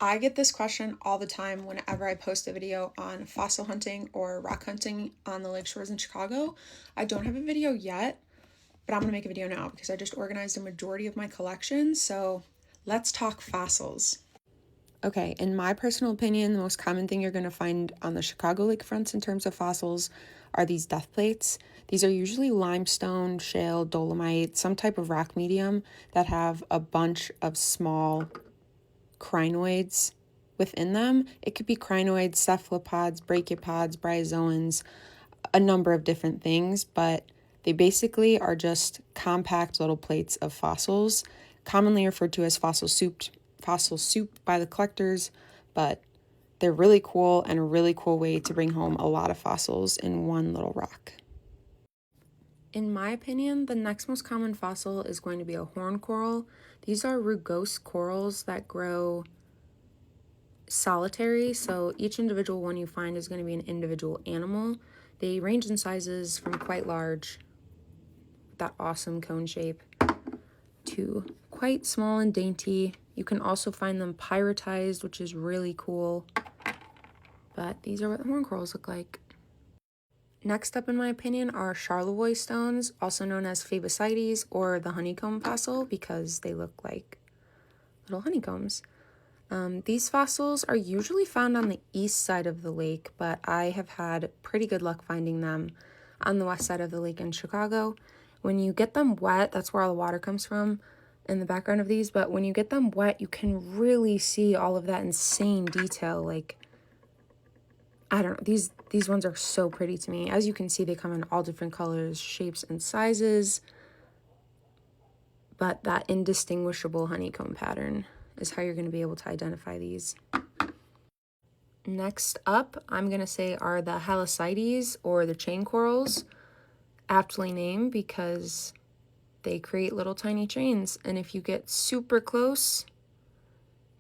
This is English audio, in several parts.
I get this question all the time whenever I post a video on fossil hunting or rock hunting on the lake shores in Chicago. I don't have a video yet, but I'm gonna make a video now because I just organized a majority of my collection. So let's talk fossils. Okay, in my personal opinion, the most common thing you're gonna find on the Chicago lakefronts in terms of fossils are these death plates. These are usually limestone, shale, dolomite, some type of rock medium that have a bunch of small crinoids within them. It could be crinoids, cephalopods, brachiopods, bryozoans, a number of different things, but they basically are just compact little plates of fossils, commonly referred to as fossil soup by the collectors, but they're really cool and a really cool way to bring home a lot of fossils in one little rock. In my opinion, the next most common fossil is going to be a horn coral. These are rugose corals that grow solitary, so each individual one you find is going to be an individual animal. They range in sizes from quite large, with that awesome cone shape, to quite small and dainty. You can also find them pyretized, which is really cool. But these are what the horn corals look like. Next up, in my opinion, are Charlevoix stones, also known as Favosites or the honeycomb fossil, because they look like little honeycombs. These fossils are usually found on the east side of the lake, but I have had pretty good luck finding them on the west side of the lake in Chicago. When you get them wet, that's where all the water comes from in the background of these, but when you get them wet, you can really see all of that insane detail. Like, I don't know, these ones are so pretty to me. As you can see, they come in all different colors, shapes, and sizes, but that indistinguishable honeycomb pattern is how you're going to be able to identify these. Next up, I'm going to say are the Halycites or the chain corals, aptly named because they create little tiny chains, and if you get super close,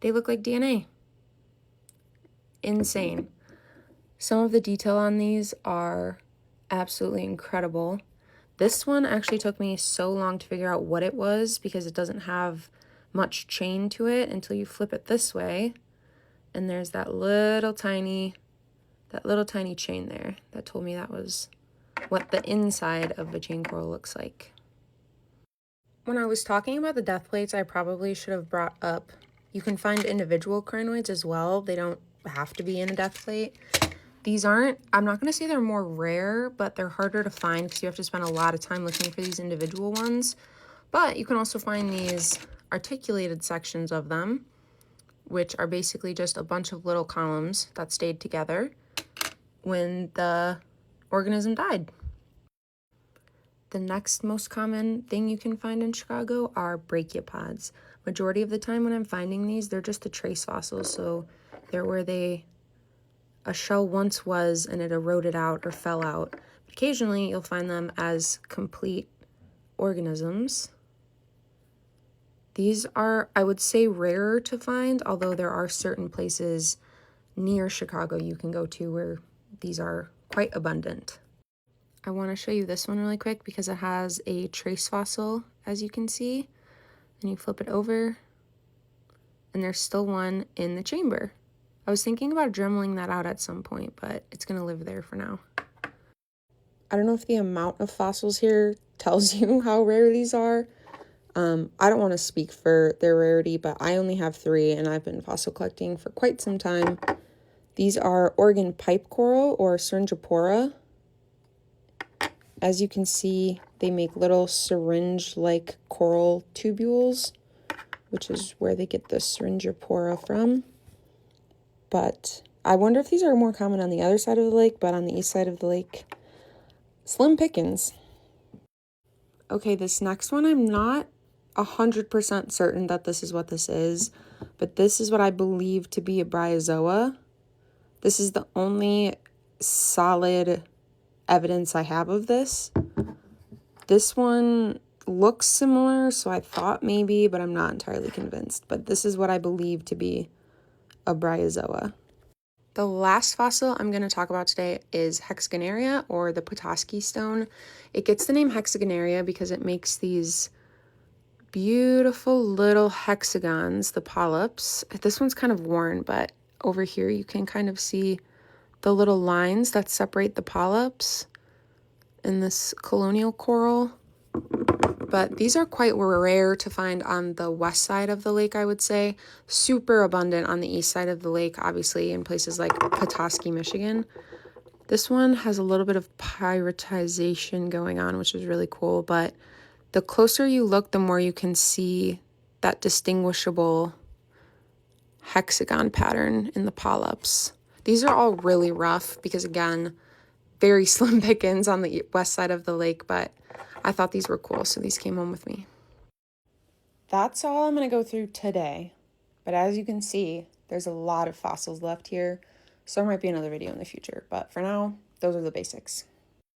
they look like DNA. Insane. Some of the detail on these are absolutely incredible. This one actually took me so long to figure out what it was because it doesn't have much chain to it until you flip it this way. And there's that little tiny chain there that told me that was what the inside of a chain coral looks like. When I was talking about the death plates, I probably should have brought up, you can find individual crinoids as well. They don't have to be in a death plate. These aren't, I'm not going to say they're more rare, but they're harder to find because you have to spend a lot of time looking for these individual ones. But you can also find these articulated sections of them, which are basically just a bunch of little columns that stayed together when the organism died. The next most common thing you can find in Chicago are brachiopods. Majority of the time when I'm finding these, they're just the trace fossils, so they're where a shell once was and it eroded out or fell out. Occasionally, you'll find them as complete organisms. These are, I would say, rarer to find, although there are certain places near Chicago you can go to where these are quite abundant. I want to show you this one really quick because it has a trace fossil, as you can see. And you flip it over, and there's still one in the chamber. I was thinking about dremeling that out at some point, but it's going to live there for now. I don't know if the amount of fossils here tells you how rare these are. I don't want to speak for their rarity, but I only have 3, and I've been fossil collecting for quite some time. These are Oregon pipe coral, or Syringipora. As you can see, they make little syringe-like coral tubules, which is where they get the Syringipora from. But I wonder if these are more common on the other side of the lake, but on the east side of the lake, slim pickings. Okay, this next one, I'm not 100% certain that this is what this is, but this is what I believe to be a bryozoa. This is the only solid evidence I have of this. This one looks similar, so I thought maybe, but I'm not entirely convinced. But this is what I believe to be a bryozoa. The last fossil I'm going to talk about today is hexagonaria, or the Petosky stone. It gets the name hexagonaria because it makes these beautiful little hexagons, the polyps. This one's kind of worn, but over here you can kind of see the little lines that separate the polyps in this colonial coral. But these are quite rare to find on the west side of the lake, I would say. Super abundant on the east side of the lake, obviously, in places like Petosky, Michigan. This one has a little bit of pyritization going on, which is really cool, but the closer you look, the more you can see that distinguishable hexagon pattern in the polyps. These are all really rough because, again, very slim pickings on the west side of the lake, but I thought these were cool, so these came home with me. That's all I'm going to go through today, but as you can see, there's a lot of fossils left here, so there might be another video in the future, but for now, those are the basics.